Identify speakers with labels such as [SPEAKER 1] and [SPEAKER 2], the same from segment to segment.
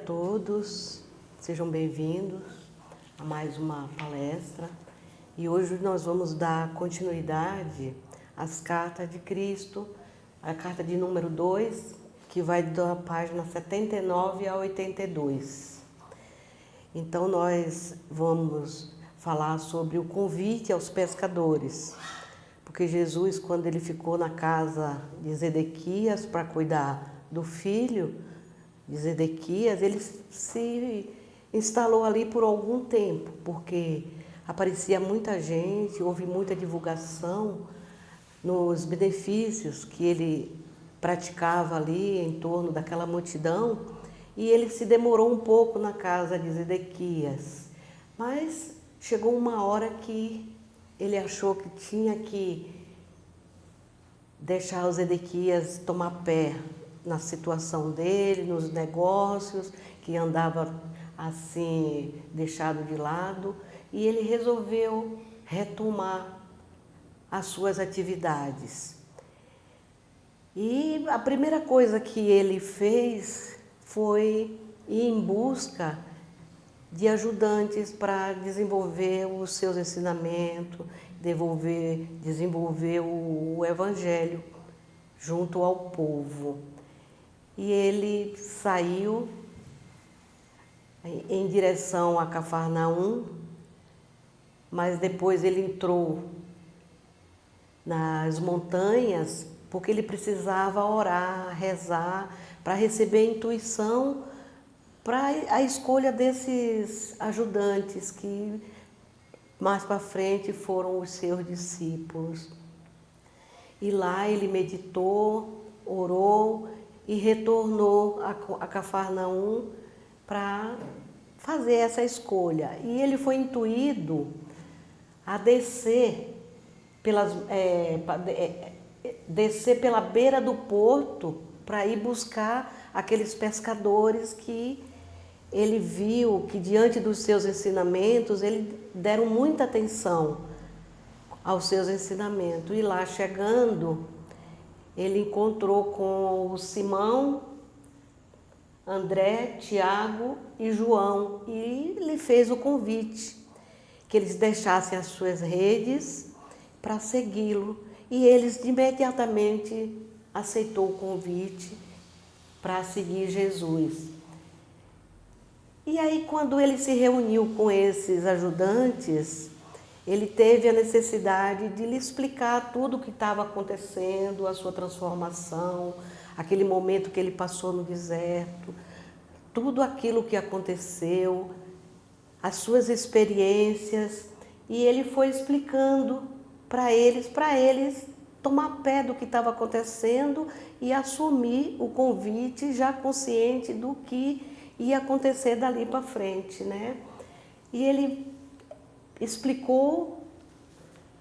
[SPEAKER 1] todos, sejam bem-vindos a mais uma palestra. E hoje nós vamos dar continuidade às cartas de Cristo, a carta de número 2, que vai da página 79 a 82. Então nós vamos falar sobre o convite aos pescadores, porque Jesus, quando ele ficou na casa de Zedequias para cuidar do filho de Zedequias, ele se instalou ali por algum tempo, porque aparecia muita gente, houve muita divulgação nos benefícios que ele praticava ali em torno daquela multidão, e ele se demorou um pouco na casa de Zedequias. Mas chegou uma hora que ele achou que tinha que deixar o Zedequias tomar pé na situação dele, nos negócios, que andava assim, deixado de lado, e ele resolveu retomar as suas atividades. E a primeira coisa que ele fez foi ir em busca de ajudantes para desenvolver os seus ensinamentos, desenvolver o Evangelho junto ao povo. E ele saiu em direção a Cafarnaum, mas depois ele entrou nas montanhas, porque ele precisava orar, rezar, para receber intuição para a escolha desses ajudantes que mais para frente foram os seus discípulos. E lá ele meditou, orou e retornou a Cafarnaum para fazer essa escolha. E ele foi intuído a descer pela beira do porto para ir buscar aqueles pescadores que ele viu que, diante dos seus ensinamentos, eles deram muita atenção aos seus ensinamentos. E lá chegando, ele encontrou com o Simão, André, Tiago e João, e lhe fez o convite que eles deixassem as suas redes para segui-lo. E eles imediatamente aceitou o convite para seguir Jesus. E aí, quando ele se reuniu com esses ajudantes, ele teve a necessidade de lhe explicar tudo o que estava acontecendo, a sua transformação, aquele momento que ele passou no deserto, tudo aquilo que aconteceu, as suas experiências, e ele foi explicando para eles tomar pé do que estava acontecendo e assumir o convite, já consciente do que ia acontecer dali para frente, né? E ele explicou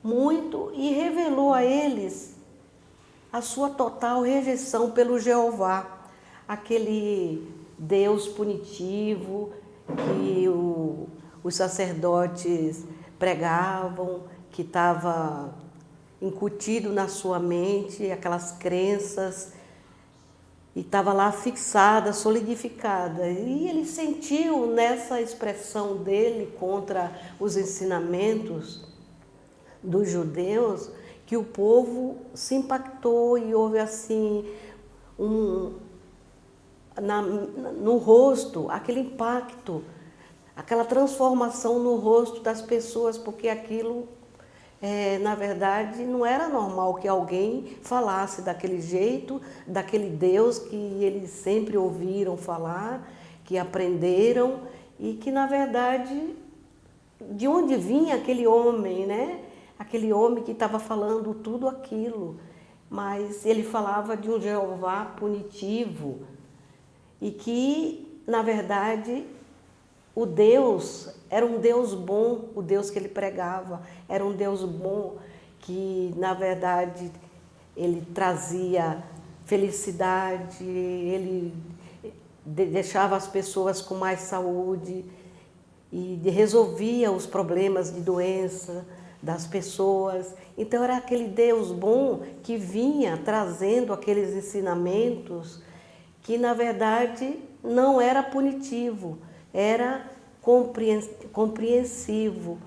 [SPEAKER 1] muito e revelou a eles a sua total rejeição pelo Jeová, aquele Deus punitivo que os sacerdotes pregavam, que estava incutido na sua mente, aquelas crenças, e estava lá fixada, solidificada. E ele sentiu nessa expressão dele contra os ensinamentos dos judeus que o povo se impactou e houve assim no rosto, aquele impacto, aquela transformação no rosto das pessoas, porque aquilo, na verdade, não era normal que alguém falasse daquele jeito, daquele Deus que eles sempre ouviram falar, que aprenderam, e que, na verdade, de onde vinha aquele homem, né? Aquele homem que estava falando tudo aquilo, mas ele falava de um Jeová punitivo e que, na verdade, o Deus era um Deus bom, o Deus que ele pregava era um Deus bom, que, na verdade, ele trazia felicidade, ele deixava as pessoas com mais saúde e resolvia os problemas de doença das pessoas. Então era aquele Deus bom que vinha trazendo aqueles ensinamentos que, na verdade, não era punitivo, era compreensivo.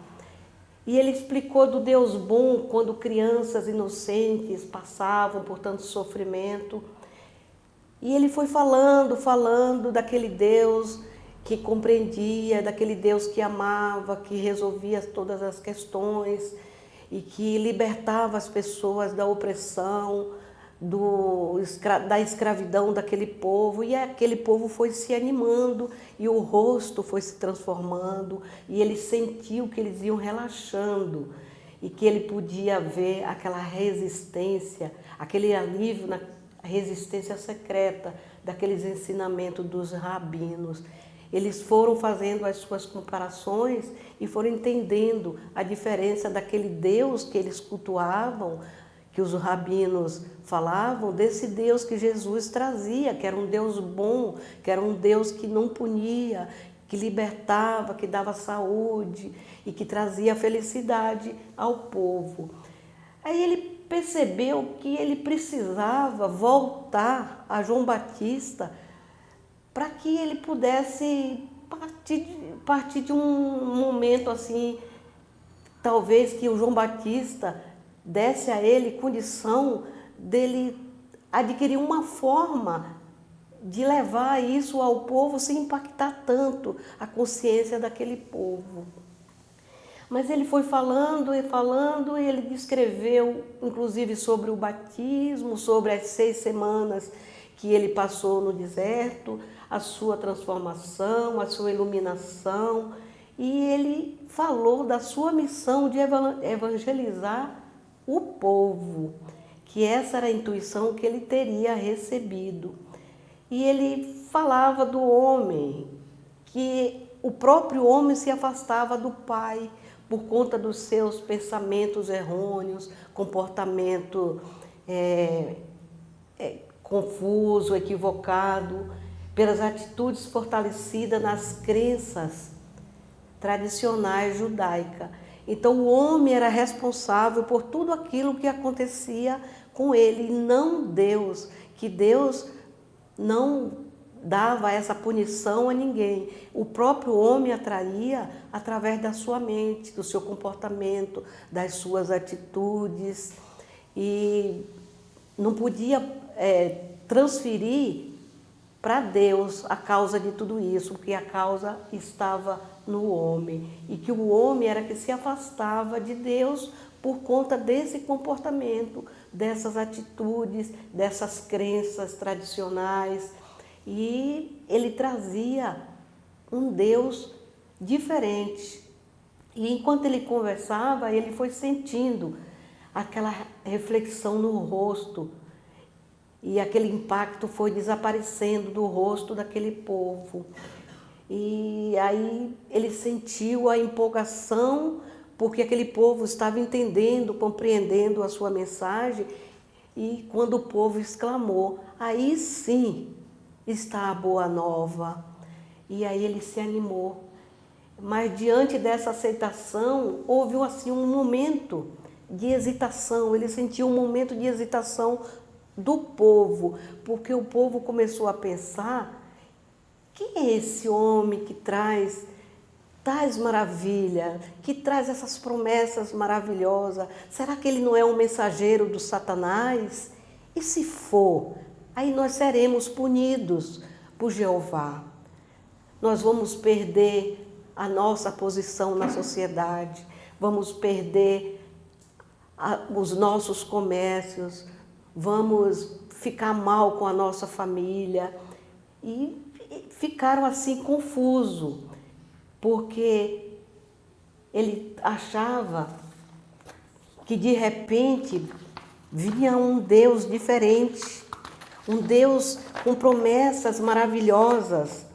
[SPEAKER 1] E ele explicou do Deus bom quando crianças inocentes passavam por tanto sofrimento. E ele foi falando daquele Deus que compreendia, daquele Deus que amava, que resolvia todas as questões e que libertava as pessoas da opressão, da escravidão daquele povo. E aquele povo foi se animando e o rosto foi se transformando e ele sentiu que eles iam relaxando e que ele podia ver aquela resistência, aquele alívio na resistência secreta daqueles ensinamentos dos rabinos. Eles foram fazendo as suas comparações e foram entendendo a diferença daquele Deus que eles cultuavam, que os rabinos falavam, desse Deus que Jesus trazia, que era um Deus bom, que era um Deus que não punia, que libertava, que dava saúde e que trazia felicidade ao povo. Aí ele percebeu que ele precisava voltar a João Batista para que ele pudesse partir de um momento assim, talvez que o João Batista desse a ele condição dele adquirir uma forma de levar isso ao povo sem impactar tanto a consciência daquele povo. Mas ele foi falando e falando, e ele descreveu, inclusive, sobre o batismo, sobre as 6 semanas que ele passou no deserto, a sua transformação, a sua iluminação, e ele falou da sua missão de evangelizar o povo, que essa era a intuição que ele teria recebido. E ele falava do homem, que o próprio homem se afastava do Pai por conta dos seus pensamentos errôneos, comportamento confuso, equivocado, pelas atitudes fortalecidas nas crenças tradicionais judaicas. Então o homem era responsável por tudo aquilo que acontecia com ele, e não Deus, que Deus não dava essa punição a ninguém. O próprio homem atraía através da sua mente, do seu comportamento, das suas atitudes, e não podia transferir para Deus a causa de tudo isso, porque a causa estava no homem, e que o homem era que se afastava de Deus por conta desse comportamento, dessas atitudes, dessas crenças tradicionais. E ele trazia um Deus diferente. E enquanto ele conversava, ele foi sentindo aquela reflexão no rosto, e aquele impacto foi desaparecendo do rosto daquele povo. E aí ele sentiu a empolgação, porque aquele povo estava entendendo, compreendendo a sua mensagem, e quando o povo exclamou, aí sim está a boa nova. E aí ele se animou. Mas diante dessa aceitação, houve assim um momento de hesitação, ele sentiu um momento de hesitação do povo, porque o povo começou a pensar: quem é esse homem que traz tais maravilhas, que traz essas promessas maravilhosas? Será que ele não é um mensageiro do Satanás? E se for, aí nós seremos punidos por Jeová. Nós vamos perder a nossa posição na sociedade, vamos perder os nossos comércios, vamos ficar mal com a nossa família. E ficaram assim confusos, porque ele achava que de repente vinha um Deus diferente, um Deus com promessas maravilhosas.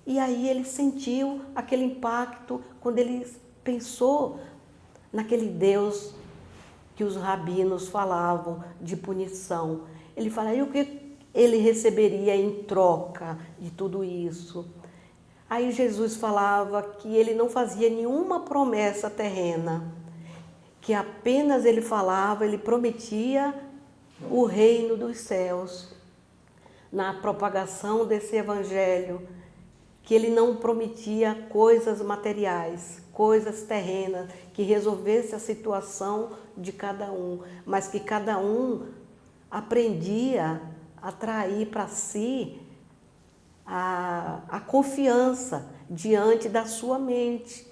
[SPEAKER 1] E aí ele sentiu aquele impacto quando ele pensou naquele Deus que os rabinos falavam de punição. Ele fala, e o que ele receberia em troca de tudo isso? Aí Jesus falava que ele não fazia nenhuma promessa terrena, que apenas ele falava, ele prometia o reino dos céus. na propagação desse evangelho, que ele não prometia coisas materiais, coisas terrenas, que resolvesse a situação de cada um, mas que cada um aprendia a atrair para si a confiança diante da sua mente,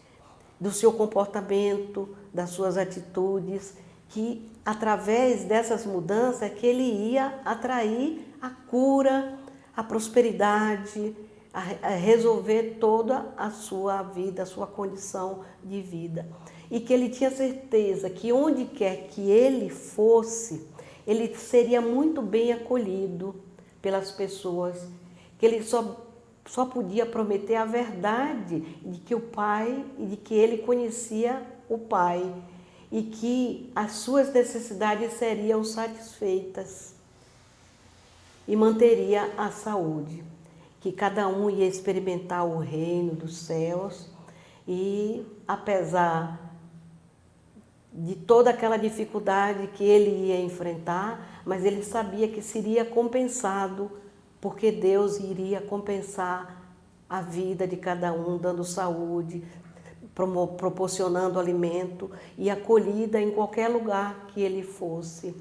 [SPEAKER 1] do seu comportamento, das suas atitudes, que através dessas mudanças é que ele ia atrair a cura, a prosperidade, a resolver toda a sua vida, a sua condição de vida. E que ele tinha certeza que onde quer que ele fosse, ele seria muito bem acolhido pelas pessoas, que ele só podia prometer a verdade de que o Pai e de que ele conhecia o Pai e que as suas necessidades seriam satisfeitas e manteria a saúde, que cada um ia experimentar o reino dos céus e, apesar de toda aquela dificuldade que ele ia enfrentar, mas ele sabia que seria compensado, porque Deus iria compensar a vida de cada um, dando saúde, proporcionando alimento e acolhida em qualquer lugar que ele fosse.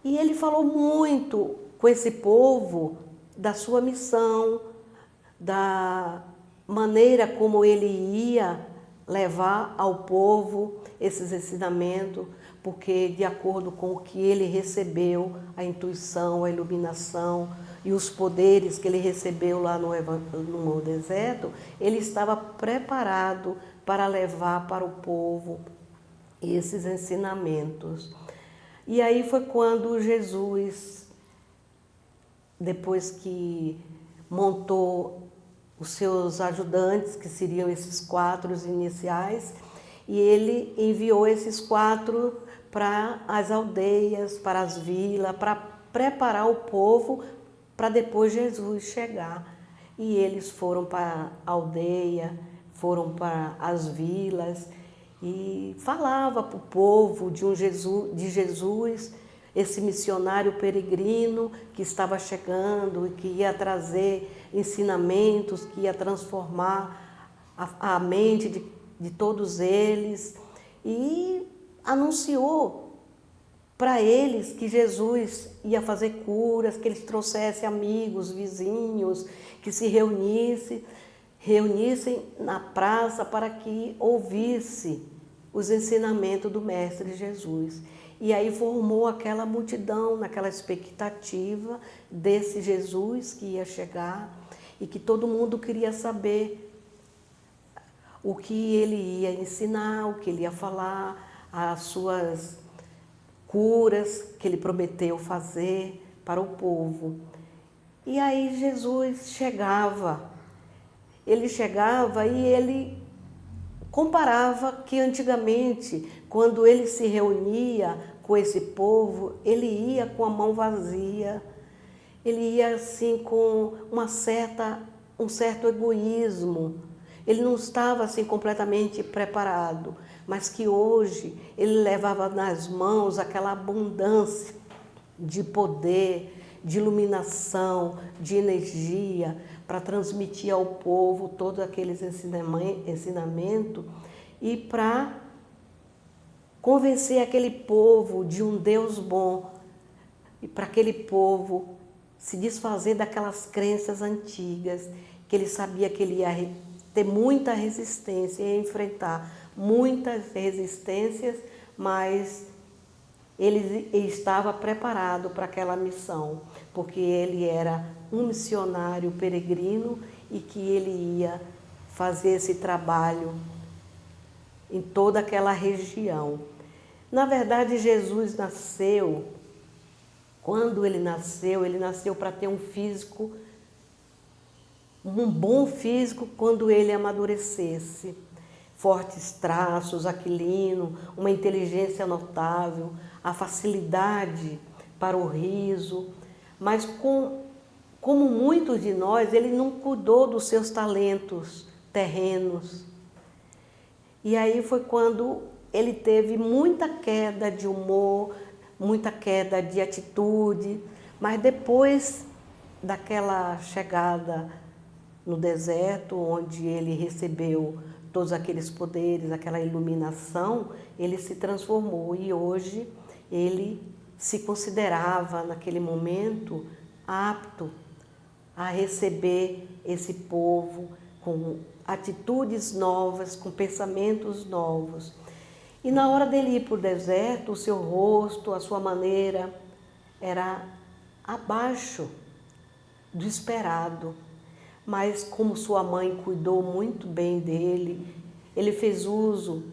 [SPEAKER 1] E ele falou muito com esse povo da sua missão, da maneira como ele ia levar ao povo esses ensinamentos, porque de acordo com o que ele recebeu, a intuição, a iluminação e os poderes que ele recebeu lá no deserto, ele estava preparado para levar para o povo esses ensinamentos. E aí foi quando Jesus, depois que montou os seus ajudantes, que seriam esses 4 iniciais, e ele enviou esses 4 para as aldeias, para as vilas, para preparar o povo para depois Jesus chegar. E eles foram para a aldeia, foram para as vilas e falava para o povo de Jesus, esse missionário peregrino que estava chegando e que ia trazer ensinamentos, que ia transformar a mente de todos eles, e anunciou para eles que Jesus ia fazer curas, que eles trouxessem amigos, vizinhos, que se reunissem na praça para que ouvisse os ensinamentos do Mestre Jesus. E aí formou aquela multidão, naquela expectativa desse Jesus que ia chegar e que todo mundo queria saber o que ele ia ensinar, o que ele ia falar, as suas curas que ele prometeu fazer para o povo. E aí Jesus chegava, e ele comparava que antigamente, quando ele se reunia com esse povo, ele ia com a mão vazia, ele ia assim com um certo egoísmo, ele não estava assim completamente preparado, mas que hoje ele levava nas mãos aquela abundância de poder, de iluminação, de energia, para transmitir ao povo todos aqueles ensinamentos e para convencer aquele povo de um Deus bom e para aquele povo se desfazer daquelas crenças antigas, que ele sabia que ele ia ter muita resistência, ia enfrentar muitas resistências, mas ele estava preparado para aquela missão, porque ele era um missionário peregrino e que ele ia fazer esse trabalho em toda aquela região. Na verdade, Jesus nasceu, quando ele nasceu para ter um bom físico quando ele amadurecesse. Fortes traços, aquilino, uma inteligência notável, a facilidade para o riso, mas como muitos de nós, ele não cuidou dos seus talentos terrenos. E aí foi quando ele teve muita queda de humor, muita queda de atitude, mas depois daquela chegada no deserto, onde ele recebeu todos aqueles poderes, aquela iluminação, ele se transformou e hoje ele se considerava naquele momento apto a receber esse povo com atitudes novas, com pensamentos novos. E na hora dele ir para o deserto, o seu rosto, a sua maneira era abaixo do esperado. Mas como sua mãe cuidou muito bem dele, ele fez uso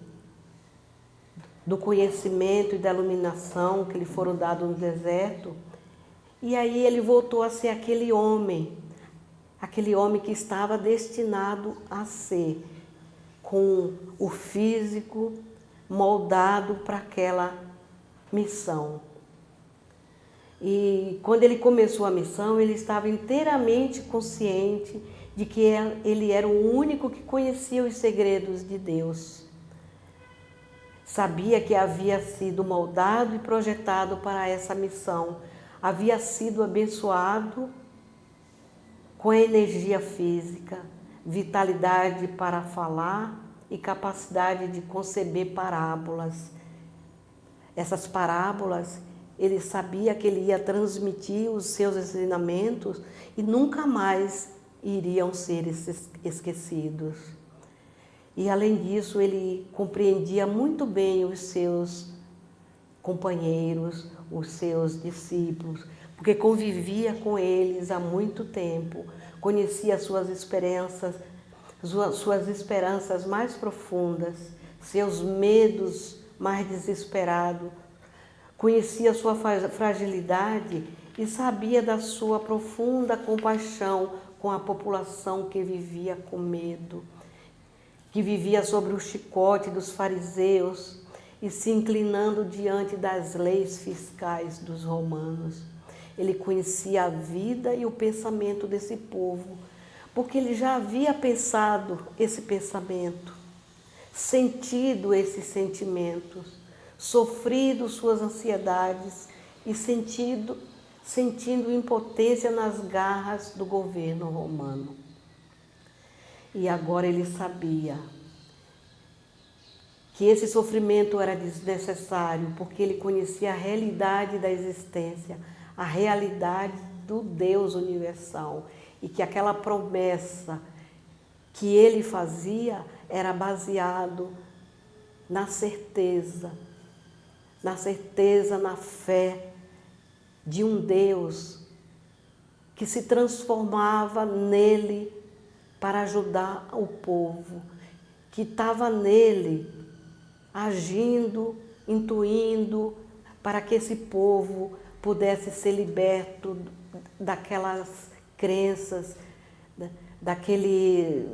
[SPEAKER 1] do conhecimento e da iluminação que lhe foram dados no deserto. E aí ele voltou a ser aquele homem que estava destinado a ser, com o físico moldado para aquela missão. E quando ele começou a missão, ele estava inteiramente consciente de que ele era o único que conhecia os segredos de Deus. Sabia que havia sido moldado e projetado para essa missão. Havia sido abençoado com energia física, vitalidade para falar e capacidade de conceber parábolas. Essas parábolas, ele sabia que ele ia transmitir os seus ensinamentos e nunca mais iriam ser esquecidos. E além disso, ele compreendia muito bem os seus companheiros, os seus discípulos, porque convivia com eles há muito tempo, conhecia suas esperanças mais profundas, seus medos mais desesperados, conhecia sua fragilidade e sabia da sua profunda compaixão com a população que vivia com medo, que vivia sobre o chicote dos fariseus e se inclinando diante das leis fiscais dos romanos. Ele conhecia a vida e o pensamento desse povo, porque ele já havia pensado esse pensamento, sentido esses sentimentos, sofrido suas ansiedades e sentindo impotência nas garras do governo romano. E agora ele sabia que esse sofrimento era desnecessário, porque ele conhecia a realidade da existência, a realidade do Deus universal, e que aquela promessa que ele fazia era baseado na certeza, na fé de um Deus que se transformava nele para ajudar o povo, que estava nele agindo, intuindo para que esse povo pudesse ser liberto daquelas crenças,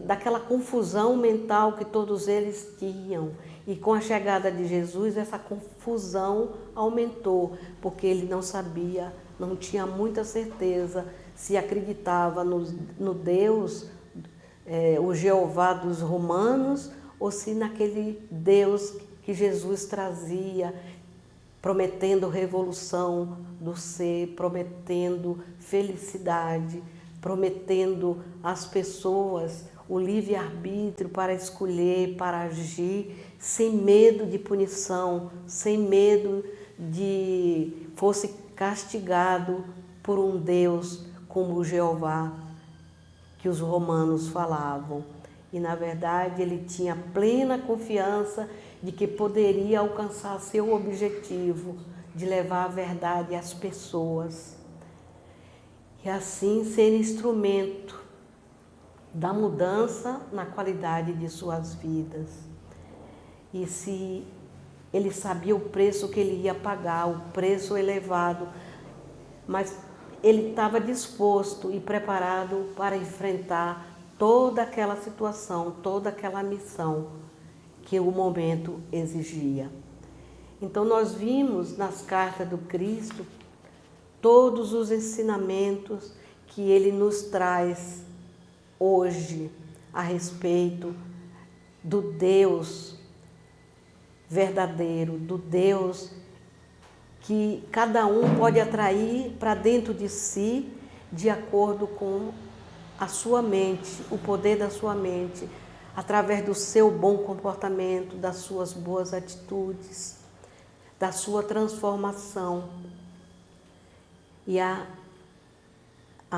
[SPEAKER 1] daquela confusão mental que todos eles tinham. E com a chegada de Jesus, essa confusão aumentou, porque ele não sabia, não tinha muita certeza se acreditava no Deus, o Jeová dos romanos, ou se naquele Deus que Jesus trazia, prometendo revolução do ser, prometendo felicidade, prometendo às pessoas o livre-arbítrio para escolher, para agir, sem medo de punição, sem medo de fosse castigado por um Deus como o Jeová que os romanos falavam. E na verdade ele tinha plena confiança de que poderia alcançar seu objetivo de levar a verdade às pessoas e assim ser instrumento da mudança na qualidade de suas vidas. E se ele sabia o preço que ele ia pagar, o preço elevado, mas ele estava disposto e preparado para enfrentar toda aquela situação, toda aquela missão que o momento exigia. Então nós vimos nas cartas do Cristo todos os ensinamentos que ele nos traz hoje a respeito do Deus verdadeiro, do Deus que cada um pode atrair para dentro de si, de acordo com a sua mente, o poder da sua mente, através do seu bom comportamento, das suas boas atitudes, da sua transformação. E a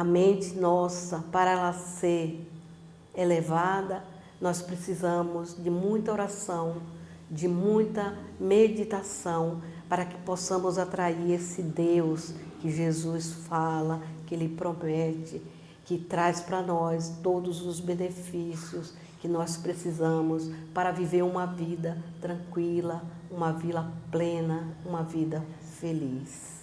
[SPEAKER 1] mente nossa, para ela ser elevada, nós precisamos de muita oração, de muita meditação, para que possamos atrair esse Deus que Jesus fala, que Ele promete, que traz para nós todos os benefícios que nós precisamos para viver uma vida tranquila, uma vida plena, uma vida feliz.